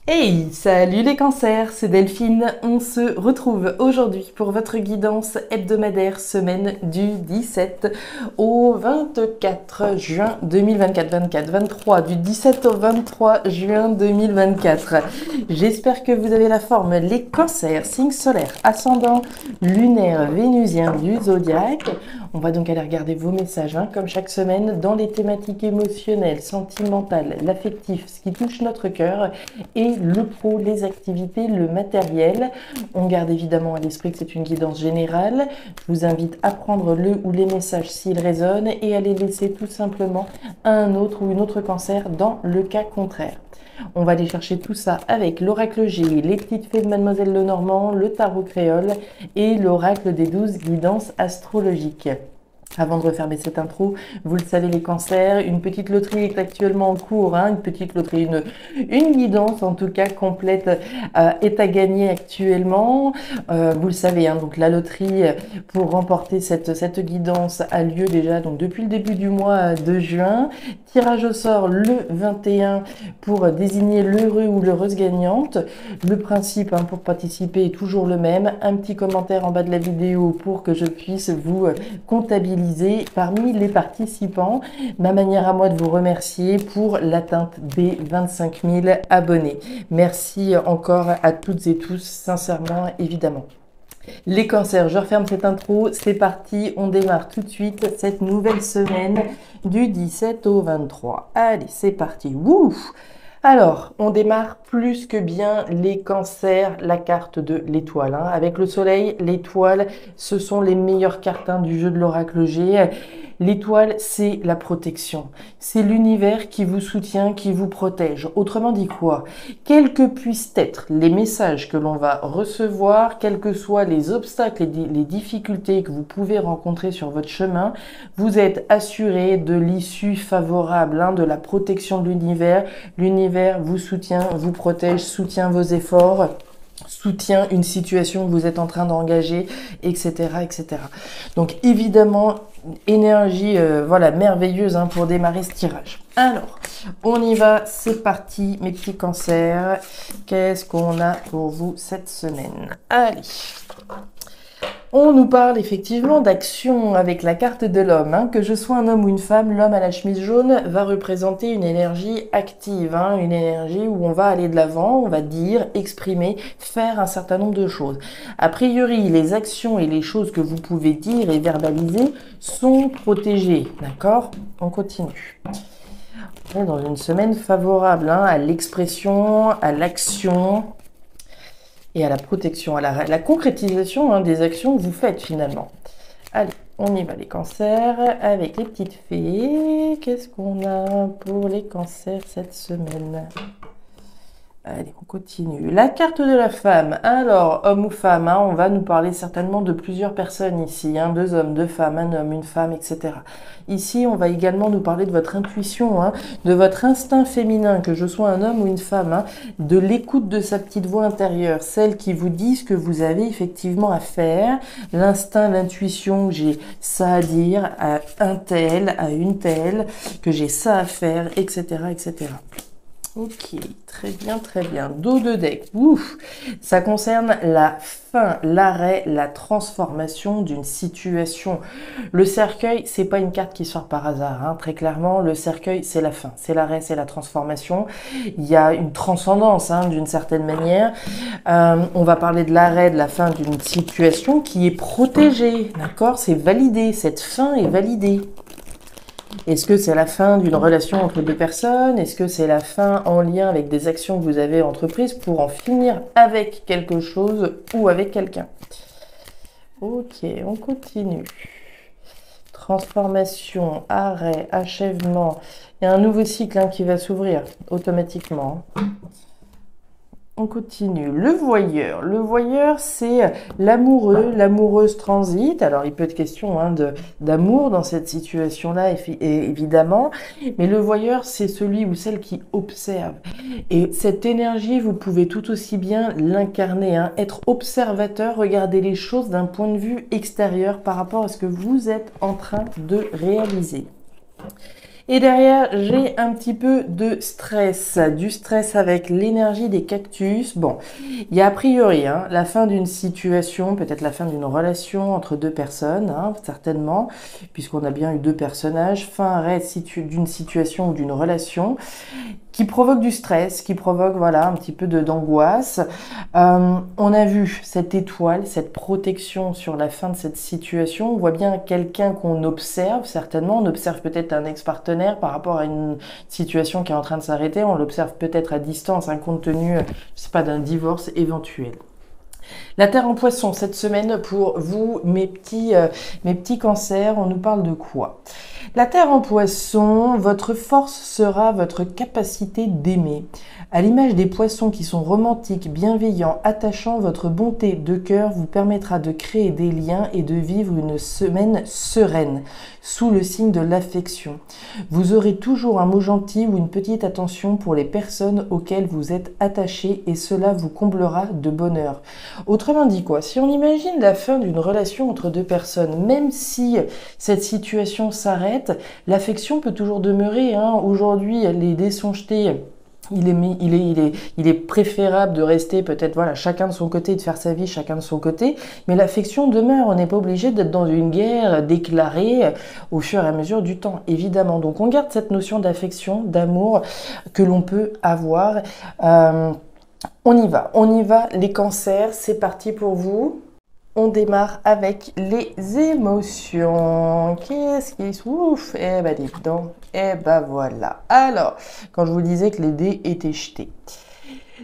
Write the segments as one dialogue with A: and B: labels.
A: Hey, salut les cancers, c'est Delphine. On se retrouve aujourd'hui pour votre guidance hebdomadaire semaine du 17 au 24 juin 2024, 23 du 17 au 23 juin 2024. J'espère que vous avez la forme. Les cancers, signe solaire, ascendant, lunaire, vénusien du zodiaque. On va donc aller regarder vos messages, comme chaque semaine, dans les thématiques émotionnelles, sentimentales, l'affectif, ce qui touche notre cœur, et le pro, les activités, le matériel. On garde évidemment à l'esprit que c'est une guidance générale. Je vous invite à prendre le ou les messages s'ils résonnent et à les laisser tout simplement à un autre ou une autre cancer dans le cas contraire. On va aller chercher tout ça avec l'oracle G, les petites fées de Mademoiselle Lenormand, le tarot créole et l'oracle des 12 guidances astrologiques. Avant de refermer cette intro, vous le savez les cancers, une petite loterie est actuellement en cours, une petite loterie, une guidance en tout cas complète est à gagner actuellement. Vous le savez, donc la loterie pour remporter cette guidance a lieu déjà donc depuis le début du mois de juin. Tirage au sort le 21 pour désigner l'heureux ou l'heureuse gagnante. Le principe pour participer est toujours le même. Un petit commentaire en bas de la vidéo pour que je puisse vous comptabiliser parmi les participants. Ma manière à moi de vous remercier pour l'atteinte des 25 000 abonnés. Merci encore à toutes et tous, sincèrement, évidemment. Les cancers, je referme cette intro, c'est parti, on démarre tout de suite cette nouvelle semaine du 17 au 23. Allez, c'est parti. Ouf! Alors, on démarre plus que bien les cancers, la carte de l'étoile. Avec le soleil, l'étoile, ce sont les meilleures cartes du jeu de l'oracle G. L'étoile, c'est la protection. C'est l'univers qui vous soutient, qui vous protège. Autrement dit quoi? Quels que puissent être les messages que l'on va recevoir, quels que soient les obstacles et les difficultés que vous pouvez rencontrer sur votre chemin, vous êtes assuré de l'issue favorable, de la protection de l'univers. L'univers vous soutient, vous protège, soutient vos efforts, soutient une situation que vous êtes en train d'engager, etc., etc. Donc évidemment, énergie merveilleuse pour démarrer ce tirage. Alors, on y va, c'est parti mes petits cancers. Qu'est-ce qu'on a pour vous cette semaine? Allez, on nous parle effectivement d'action avec la carte de l'homme. Que je sois un homme ou une femme, l'homme à la chemise jaune va représenter une énergie active, une énergie où on va aller de l'avant, on va dire, exprimer, faire un certain nombre de choses. A priori, les actions et les choses que vous pouvez dire et verbaliser sont protégées, d'accord? On continue. On est dans une semaine favorable à l'expression, à l'action et à la protection, à la concrétisation des actions que vous faites finalement. Allez, on y va les cancers avec les petites fées. Qu'est-ce qu'on a pour les cancers cette semaine? Allez, on continue. La carte de la femme. Alors, homme ou femme, on va nous parler certainement de plusieurs personnes ici. Deux hommes, deux femmes, un homme, une femme, etc. Ici, on va également nous parler de votre intuition, de votre instinct féminin, que je sois un homme ou une femme, de l'écoute de sa petite voix intérieure, celle qui vous dit ce que vous avez effectivement à faire, l'instinct, l'intuition, j'ai ça à dire à un tel, à une telle, que j'ai ça à faire, etc., etc. Ok, très bien, très bien. Dos de deck, ouf, ça concerne la fin, l'arrêt, la transformation d'une situation. Le cercueil, c'est pas une carte qui sort par hasard, très clairement. Le cercueil, c'est la fin, c'est l'arrêt, c'est la transformation. Il y a une transcendance, d'une certaine manière. On va parler de l'arrêt, de la fin d'une situation qui est protégée, d'accord? C'est validé, cette fin est validée. Est-ce que c'est la fin d'une relation entre deux personnes? Est-ce que c'est la fin en lien avec des actions que vous avez entreprises pour en finir avec quelque chose ou avec quelqu'un? Ok, on continue. Transformation, arrêt, achèvement. Il y a un nouveau cycle qui va s'ouvrir automatiquement. On continue. Le voyeur. Le voyeur, c'est l'amoureux, l'amoureuse transite. Alors, il peut être question d'amour dans cette situation-là, évidemment. Mais le voyeur, c'est celui ou celle qui observe. Et cette énergie, vous pouvez tout aussi bien l'incarner. Être observateur, regarder les choses d'un point de vue extérieur par rapport à ce que vous êtes en train de réaliser. Et derrière, j'ai un petit peu de stress, du stress avec l'énergie des cactus. Bon, il y a a priori la fin d'une situation, peut-être la fin d'une relation entre deux personnes, certainement, puisqu'on a bien eu deux personnages, fin arrêt d'une situation ou d'une relation qui provoque du stress, qui provoque voilà un petit peu d'angoisse. On a vu cette étoile, cette protection sur la fin de cette situation. On voit bien quelqu'un qu'on observe, certainement. On observe peut-être un ex-partenaire par rapport à une situation qui est en train de s'arrêter. On l'observe peut-être à distance, compte tenu, je sais pas, d'un divorce éventuel. La Terre en Poisson, cette semaine, pour vous, mes petits cancers, on nous parle de quoi? La Terre en Poisson, votre force sera votre capacité d'aimer. À l'image des poissons qui sont romantiques, bienveillants, attachants, votre bonté de cœur vous permettra de créer des liens et de vivre une semaine sereine, sous le signe de l'affection. Vous aurez toujours un mot gentil ou une petite attention pour les personnes auxquelles vous êtes attachés et cela vous comblera de bonheur. Autrement dit quoi? Si on imagine la fin d'une relation entre deux personnes, même si cette situation s'arrête, l'affection peut toujours demeurer. Aujourd'hui, les dés sont jetés. Il est préférable de rester peut-être voilà chacun de son côté, de faire sa vie chacun de son côté, mais l'affection demeure. On n'est pas obligé d'être dans une guerre déclarée au fur et à mesure du temps, évidemment. Donc on garde cette notion d'affection, d'amour que l'on peut avoir. On y va, les cancers, c'est parti pour vous. On démarre avec les émotions. Qu'est-ce qui est ouf? Eh ben dis donc. Eh ben voilà. Alors, quand je vous disais que les dés étaient jetés.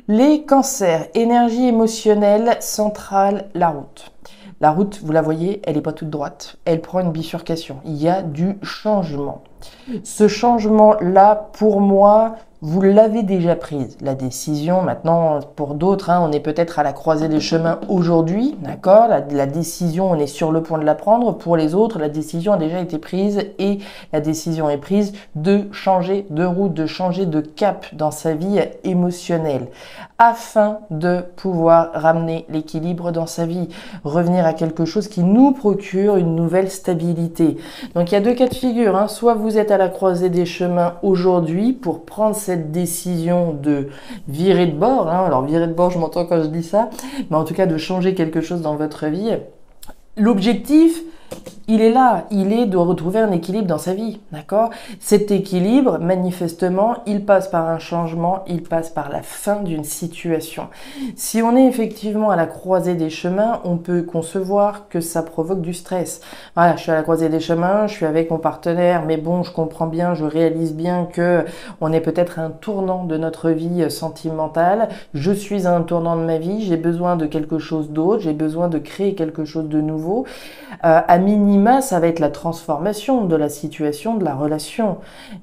A: Les cancers, énergie émotionnelle centrale, la route. La route, vous la voyez, elle n'est pas toute droite. Elle prend une bifurcation. Il y a du changement. Ce changement-là, pour moi, vous l'avez déjà prise, la décision. Maintenant, pour d'autres, on est peut-être à la croisée des chemins aujourd'hui, d'accord? La décision, on est sur le point de la prendre. Pour les autres, la décision a déjà été prise et la décision est prise de changer de route, de changer de cap dans sa vie émotionnelle afin de pouvoir ramener l'équilibre dans sa vie, revenir à quelque chose qui nous procure une nouvelle stabilité. Donc, il y a deux cas de figure, soit vous êtes à la croisée des chemins aujourd'hui pour prendre cette décision de virer de bord, alors virer de bord, je m'entends quand je dis ça, mais en tout cas de changer quelque chose dans votre vie. L'objectif, il est là, il est de retrouver un équilibre dans sa vie, d'accord? Cet équilibre, manifestement, il passe par un changement, il passe par la fin d'une situation. Si on est effectivement à la croisée des chemins, on peut concevoir que ça provoque du stress. Voilà, je suis à la croisée des chemins, je suis avec mon partenaire, mais bon, je comprends bien, je réalise bien que on est peut-être à un tournant de notre vie sentimentale. Je suis à un tournant de ma vie, j'ai besoin de quelque chose d'autre, j'ai besoin de créer quelque chose de nouveau. À minima, ça va être la transformation de la situation, de la relation.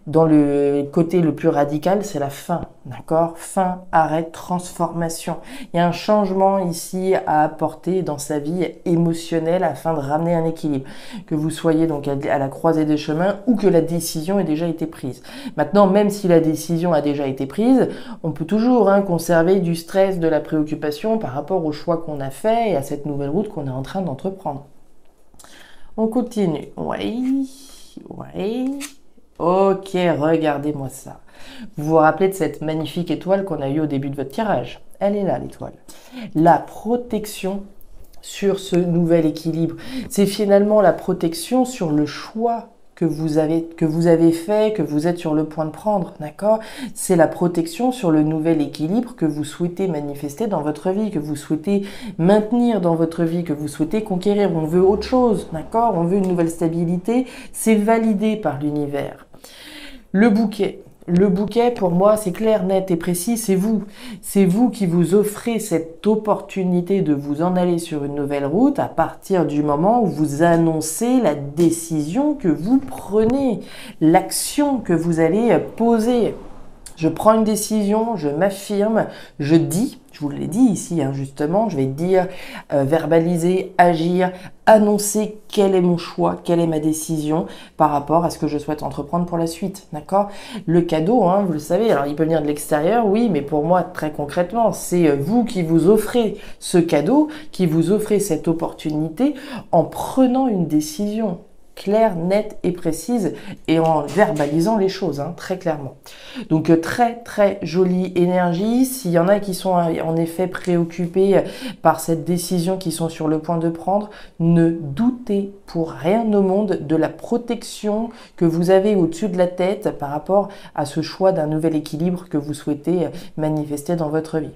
A: Dans le côté le plus radical, c'est la fin, d'accord? Fin, arrêt, transformation. Il y a un changement ici à apporter dans sa vie émotionnelle afin de ramener un équilibre. Que vous soyez donc à la croisée des chemins ou que la décision ait déjà été prise. Maintenant, même si la décision a déjà été prise, on peut toujours conserver du stress, de la préoccupation par rapport au choix qu'on a fait et à cette nouvelle route qu'on est en train d'entreprendre. On continue. Oui. Ok, regardez-moi ça. Vous vous rappelez de cette magnifique étoile qu'on a eue au début de votre tirage? Elle est là, l'étoile. La protection sur ce nouvel équilibre. C'est finalement la protection sur le choix que vous avez fait, que vous êtes sur le point de prendre, d'accord? C'est la protection sur le nouvel équilibre que vous souhaitez manifester dans votre vie, que vous souhaitez maintenir dans votre vie, que vous souhaitez conquérir. On veut autre chose, d'accord? On veut une nouvelle stabilité. C'est validé par l'univers. Le bouquet. Le bouquet, pour moi, c'est clair, net et précis, c'est vous. C'est vous qui vous offrez cette opportunité de vous en aller sur une nouvelle route à partir du moment où vous annoncez la décision que vous prenez, l'action que vous allez poser. Je prends une décision, je m'affirme, je dis, je vous l'ai dit ici justement, je vais dire, verbaliser, agir, annoncer quel est mon choix, quelle est ma décision par rapport à ce que je souhaite entreprendre pour la suite, d'accord? Le cadeau, vous le savez, alors il peut venir de l'extérieur, oui, mais pour moi, très concrètement, c'est vous qui vous offrez ce cadeau, qui vous offrez cette opportunité en prenant une décision. claire, nette et précise et en verbalisant les choses, hein, très clairement. Donc très très jolie énergie. S'il y en a qui sont en effet préoccupés par cette décision qu'ils sont sur le point de prendre, ne doutez pour rien au monde de la protection que vous avez au-dessus de la tête par rapport à ce choix d'un nouvel équilibre que vous souhaitez manifester dans votre vie.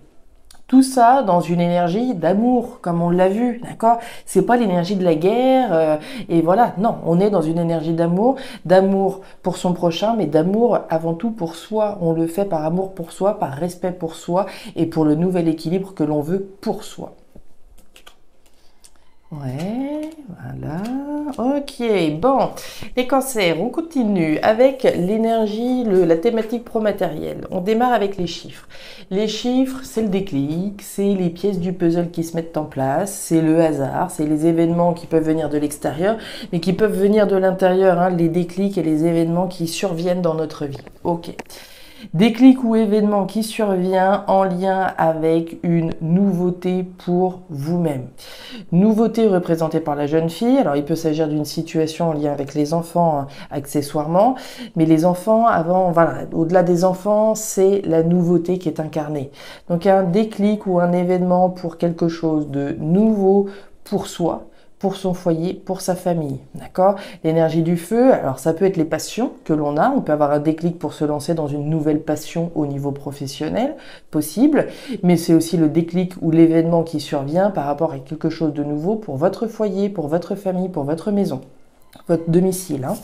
A: Tout ça dans une énergie d'amour, comme on l'a vu, d'accord? C'est pas l'énergie de la guerre, et voilà. Non, on est dans une énergie d'amour pour son prochain, mais d'amour avant tout pour soi. On le fait par amour pour soi, par respect pour soi, et pour le nouvel équilibre que l'on veut pour soi. Ouais, voilà. Ok, bon. Les cancers, on continue avec l'énergie, la thématique pro-matérielle. On démarre avec les chiffres. Les chiffres, c'est le déclic, c'est les pièces du puzzle qui se mettent en place, c'est le hasard, c'est les événements qui peuvent venir de l'extérieur, mais qui peuvent venir de l'intérieur, hein, les déclics et les événements qui surviennent dans notre vie. Ok. Déclic ou événement qui survient en lien avec une nouveauté pour vous-même. Nouveauté représentée par la jeune fille. Alors, il peut s'agir d'une situation en lien avec les enfants, hein, accessoirement. Mais les enfants, avant, voilà, au-delà des enfants, c'est la nouveauté qui est incarnée. Donc, un déclic ou un événement pour quelque chose de nouveau pour soi, pour son foyer, pour sa famille, d'accord? L'énergie du feu, alors ça peut être les passions que l'on a, on peut avoir un déclic pour se lancer dans une nouvelle passion au niveau professionnel, possible, mais c'est aussi le déclic ou l'événement qui survient par rapport à quelque chose de nouveau pour votre foyer, pour votre famille, pour votre maison, votre domicile, hein.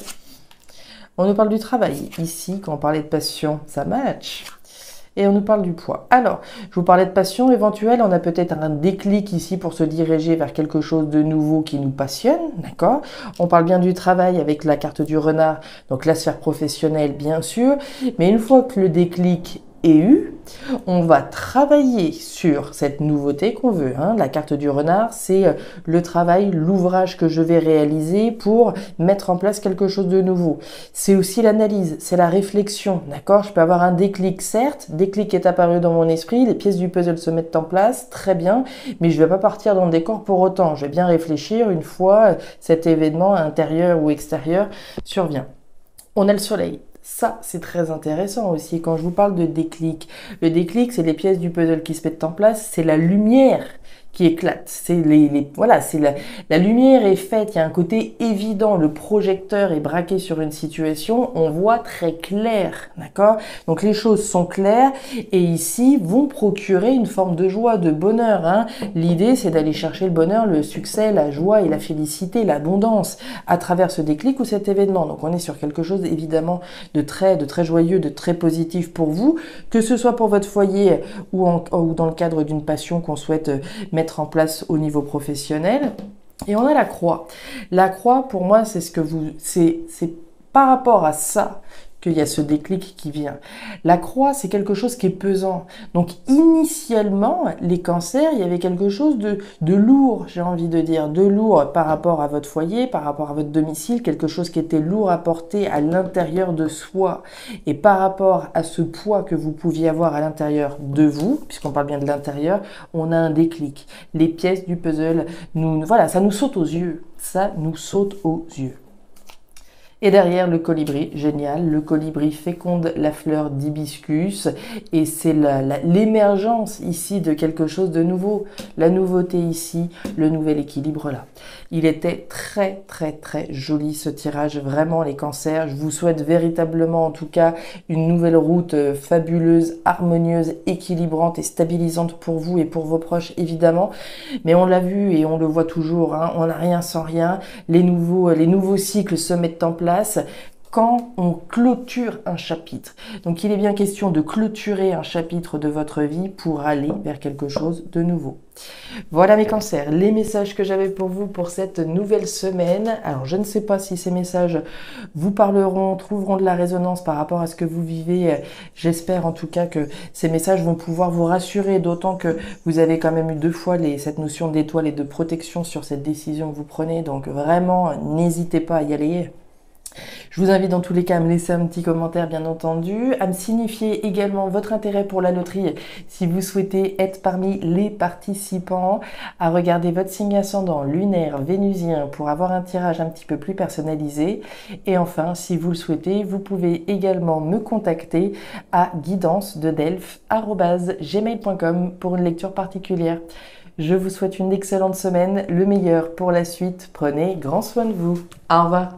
A: On nous parle du travail, ici, quand on parlait de passion, ça match. Et on nous parle du poids. Alors, je vous parlais de passion éventuelle, on a peut-être un déclic ici pour se diriger vers quelque chose de nouveau qui nous passionne, d'accord? On parle bien du travail avec la carte du renard, donc la sphère professionnelle bien sûr, mais une fois que le déclic est eu, on va travailler sur cette nouveauté qu'on veut, hein. La carte du renard, c'est le travail, l'ouvrage que je vais réaliser pour mettre en place quelque chose de nouveau. C'est aussi l'analyse, c'est la réflexion, d'accord? Je peux avoir un déclic, certes, déclic est apparu dans mon esprit, les pièces du puzzle se mettent en place, très bien, mais je ne vais pas partir dans le décor pour autant. Je vais bien réfléchir une fois cet événement intérieur ou extérieur survient. On a le soleil. Ça, c'est très intéressant aussi. Quand je vous parle de déclic, le déclic, c'est les pièces du puzzle qui se mettent en place, c'est la lumière qui éclate. C'est voilà, c'est la lumière est faite, il y a un côté évident, le projecteur est braqué sur une situation, on voit très clair, d'accord? Donc les choses sont claires et ici vont procurer une forme de joie, de bonheur, hein. L'idée, c'est d'aller chercher le bonheur, le succès, la joie et la félicité, l'abondance à travers ce déclic ou cet événement. Donc on est sur quelque chose évidemment de très joyeux, de très positif pour vous, que ce soit pour votre foyer ou dans le cadre d'une passion qu'on souhaite mettre en place au niveau professionnel. Et on a la croix. La croix, pour moi, c'est c'est par rapport à ça qu'il y a ce déclic qui vient. La croix, c'est quelque chose qui est pesant. Donc, initialement, les cancers, il y avait quelque chose de lourd, j'ai envie de dire, de lourd par rapport à votre foyer, par rapport à votre domicile, quelque chose qui était lourd à porter à l'intérieur de soi. Et par rapport à ce poids que vous pouviez avoir à l'intérieur de vous, puisqu'on parle bien de l'intérieur, on a un déclic. Les pièces du puzzle, voilà, ça nous saute aux yeux. Ça nous saute aux yeux. Et derrière, le colibri, génial, le colibri féconde la fleur d'hibiscus et c'est l'émergence ici de quelque chose de nouveau. La nouveauté ici, le nouvel équilibre là. Il était très joli ce tirage, vraiment les cancers. Je vous souhaite véritablement en tout cas une nouvelle route fabuleuse, harmonieuse, équilibrante et stabilisante pour vous et pour vos proches évidemment. Mais on l'a vu et on le voit toujours, hein, on n'a rien sans rien. Les nouveaux cycles se mettent en place quand on clôture un chapitre. Donc il est bien question de clôturer un chapitre de votre vie pour aller vers quelque chose de nouveau. Voilà mes cancers, les messages que j'avais pour vous pour cette nouvelle semaine. Alors je ne sais pas si ces messages vous parleront, trouveront de la résonance par rapport à ce que vous vivez. J'espère en tout cas que ces messages vont pouvoir vous rassurer, d'autant que vous avez quand même eu 2 fois cette notion d'étoile et de protection sur cette décision que vous prenez. Donc vraiment, n'hésitez pas à y aller. Je vous invite dans tous les cas à me laisser un petit commentaire bien entendu, à me signifier également votre intérêt pour la loterie si vous souhaitez être parmi les participants, à regarder votre signe ascendant lunaire vénusien pour avoir un tirage un petit peu plus personnalisé. Et enfin, si vous le souhaitez, vous pouvez également me contacter à guidance-de-delphes@gmail.com pour une lecture particulière. Je vous souhaite une excellente semaine, le meilleur pour la suite. Prenez grand soin de vous. Au revoir.